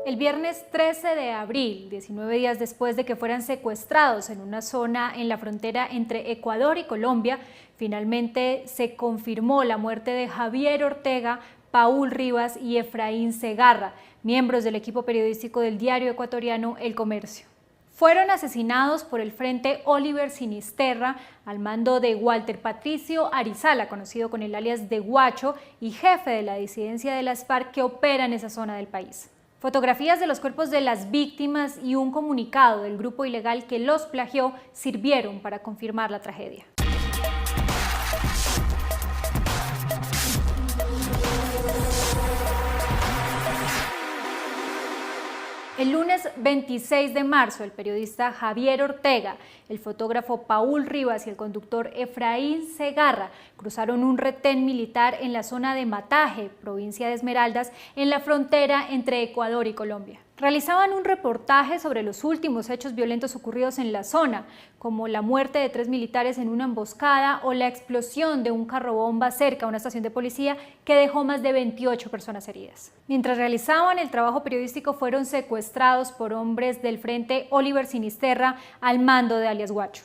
El viernes 13 de abril, 19 días después de que fueran secuestrados en una zona en la frontera entre Ecuador y Colombia, finalmente se confirmó la muerte de Javier Ortega, Paul Rivas y Efraín Segarra, miembros del equipo periodístico del diario ecuatoriano El Comercio. Fueron asesinados por el Frente Oliver Sinisterra al mando de Walter Patricio Arizala, conocido con el alias de Guacho y jefe de la disidencia de las FARC que opera en esa zona del país. Fotografías de los cuerpos de las víctimas y un comunicado del grupo ilegal que los plagió sirvieron para confirmar la tragedia. El lunes 26 de marzo, el periodista Javier Ortega, el fotógrafo Paul Rivas y el conductor Efraín Segarra cruzaron un retén militar en la zona de Mataje, provincia de Esmeraldas, en la frontera entre Ecuador y Colombia. Realizaban un reportaje sobre los últimos hechos violentos ocurridos en la zona, como la muerte de 3 militares en una emboscada o la explosión de un carrobomba cerca a una estación de policía que dejó más de 28 personas heridas. Mientras realizaban el trabajo periodístico, fueron secuestrados por hombres del Frente Oliver Sinisterra al mando de alias Guacho.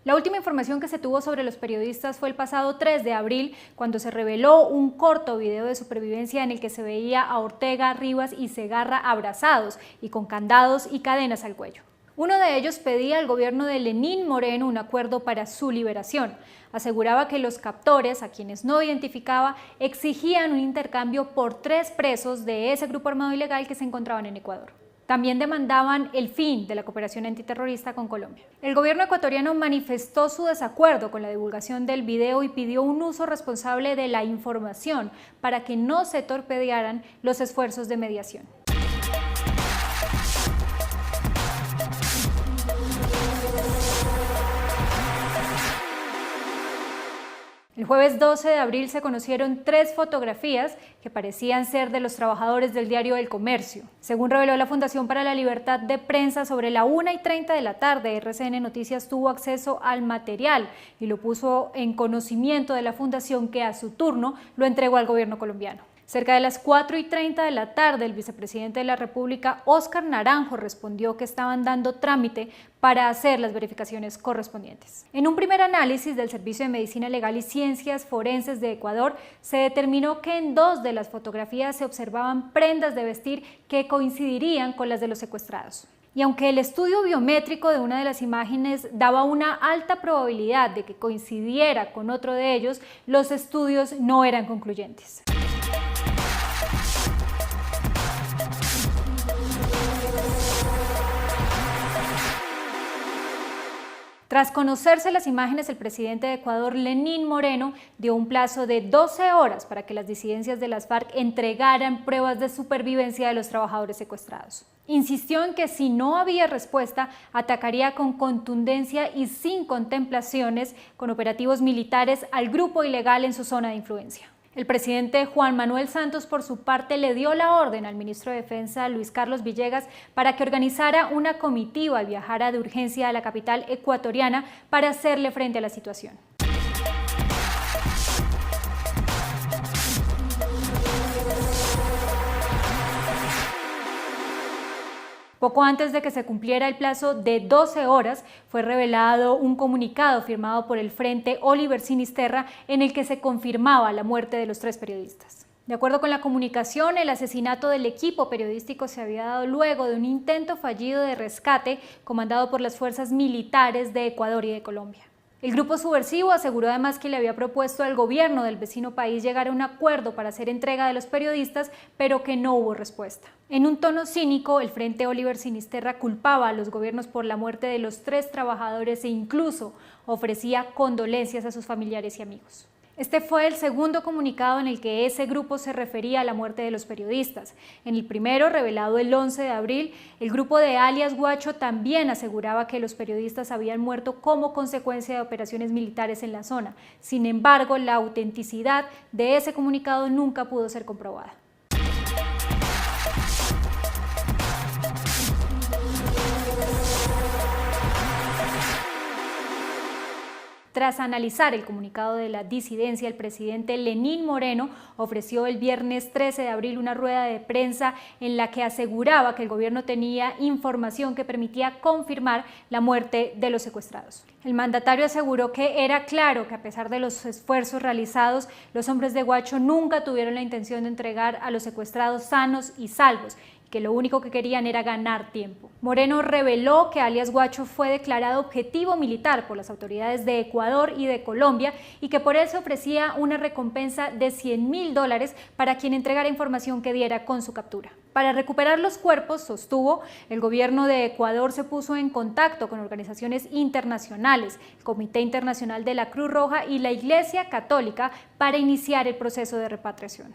La última información que se tuvo sobre los periodistas fue el pasado 3 de abril, cuando se reveló un corto video de supervivencia en el que se veía a Ortega, Rivas y Segarra abrazados y con candados y cadenas al cuello. Uno de ellos pedía al gobierno de Lenín Moreno un acuerdo para su liberación. Aseguraba que los captores, a quienes no identificaba, exigían un intercambio por 3 presos de ese grupo armado ilegal que se encontraban en Ecuador. También demandaban el fin de la cooperación antiterrorista con Colombia. El gobierno ecuatoriano manifestó su desacuerdo con la divulgación del video y pidió un uso responsable de la información para que no se torpedearan los esfuerzos de mediación. El jueves 12 de abril se conocieron 3 fotografías que parecían ser de los trabajadores del diario El Comercio. Según reveló la Fundación para la Libertad de Prensa, sobre la 1:30 de la tarde, RCN Noticias tuvo acceso al material y lo puso en conocimiento de la Fundación, que a su turno lo entregó al gobierno colombiano. Cerca de las 4:30 de la tarde, el vicepresidente de la República, Óscar Naranjo, respondió que estaban dando trámite para hacer las verificaciones correspondientes. En un primer análisis del Servicio de Medicina Legal y Ciencias Forenses de Ecuador, se determinó que en 2 de las fotografías se observaban prendas de vestir que coincidirían con las de los secuestrados. Y aunque el estudio biométrico de una de las imágenes daba una alta probabilidad de que coincidiera con otro de ellos, los estudios no eran concluyentes. Tras conocerse las imágenes, el presidente de Ecuador, Lenín Moreno, dio un plazo de 12 horas para que las disidencias de las FARC entregaran pruebas de supervivencia de los trabajadores secuestrados. Insistió en que si no había respuesta, atacaría con contundencia y sin contemplaciones con operativos militares al grupo ilegal en su zona de influencia. El presidente Juan Manuel Santos, por su parte, le dio la orden al ministro de Defensa, Luis Carlos Villegas, para que organizara una comitiva y viajara de urgencia a la capital ecuatoriana para hacerle frente a la situación. Poco antes de que se cumpliera el plazo de 12 horas, fue revelado un comunicado firmado por el Frente Oliver Sinisterra en el que se confirmaba la muerte de los 3 periodistas. De acuerdo con la comunicación, el asesinato del equipo periodístico se había dado luego de un intento fallido de rescate comandado por las fuerzas militares de Ecuador y de Colombia. El grupo subversivo aseguró además que le había propuesto al gobierno del vecino país llegar a un acuerdo para hacer entrega de los periodistas, pero que no hubo respuesta. En un tono cínico, el Frente Oliver Sinisterra culpaba a los gobiernos por la muerte de los 3 trabajadores e incluso ofrecía condolencias a sus familiares y amigos. Este fue el segundo comunicado en el que ese grupo se refería a la muerte de los periodistas. En el primero, revelado el 11 de abril, el grupo de alias Guacho también aseguraba que los periodistas habían muerto como consecuencia de operaciones militares en la zona. Sin embargo, la autenticidad de ese comunicado nunca pudo ser comprobada. Tras analizar el comunicado de la disidencia, el presidente Lenín Moreno ofreció el viernes 13 de abril una rueda de prensa en la que aseguraba que el gobierno tenía información que permitía confirmar la muerte de los secuestrados. El mandatario aseguró que era claro que a pesar de los esfuerzos realizados, los hombres de Guacho nunca tuvieron la intención de entregar a los secuestrados sanos y salvos, que lo único que querían era ganar tiempo. Moreno reveló que alias Guacho fue declarado objetivo militar por las autoridades de Ecuador y de Colombia y que por eso ofrecía una recompensa de $100.000 para quien entregara información que diera con su captura. Para recuperar los cuerpos, sostuvo, el gobierno de Ecuador se puso en contacto con organizaciones internacionales, el Comité Internacional de la Cruz Roja y la Iglesia Católica para iniciar el proceso de repatriación.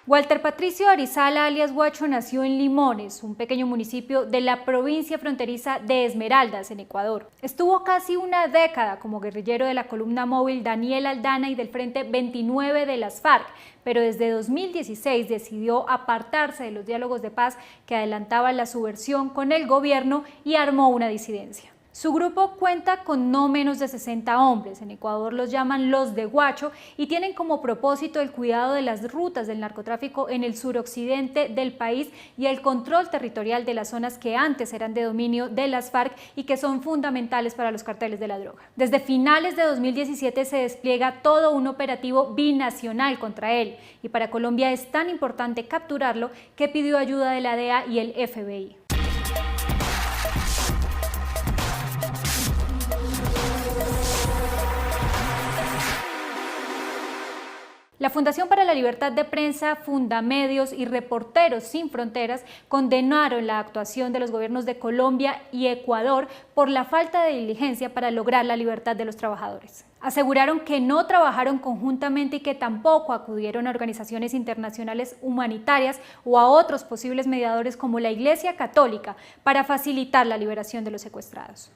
Walter Patricio Arizala, alias Guacho, nació en Limones, un pequeño municipio de la provincia fronteriza de Esmeraldas, en Ecuador. Estuvo casi una década como guerrillero de la columna móvil Daniel Aldana y del Frente 29 de las FARC, pero desde 2016 decidió apartarse de los diálogos de paz que adelantaban la subversión con el gobierno y armó una disidencia. Su grupo cuenta con no menos de 60 hombres, en Ecuador los llaman los de Guacho y tienen como propósito el cuidado de las rutas del narcotráfico en el suroccidente del país y el control territorial de las zonas que antes eran de dominio de las FARC y que son fundamentales para los carteles de la droga. Desde finales de 2017 se despliega todo un operativo binacional contra él y para Colombia es tan importante capturarlo que pidió ayuda de la DEA y el FBI. La Fundación para la Libertad de Prensa, Fundamedios y Reporteros Sin Fronteras condenaron la actuación de los gobiernos de Colombia y Ecuador por la falta de diligencia para lograr la libertad de los trabajadores. Aseguraron que no trabajaron conjuntamente y que tampoco acudieron a organizaciones internacionales humanitarias o a otros posibles mediadores como la Iglesia Católica para facilitar la liberación de los secuestrados.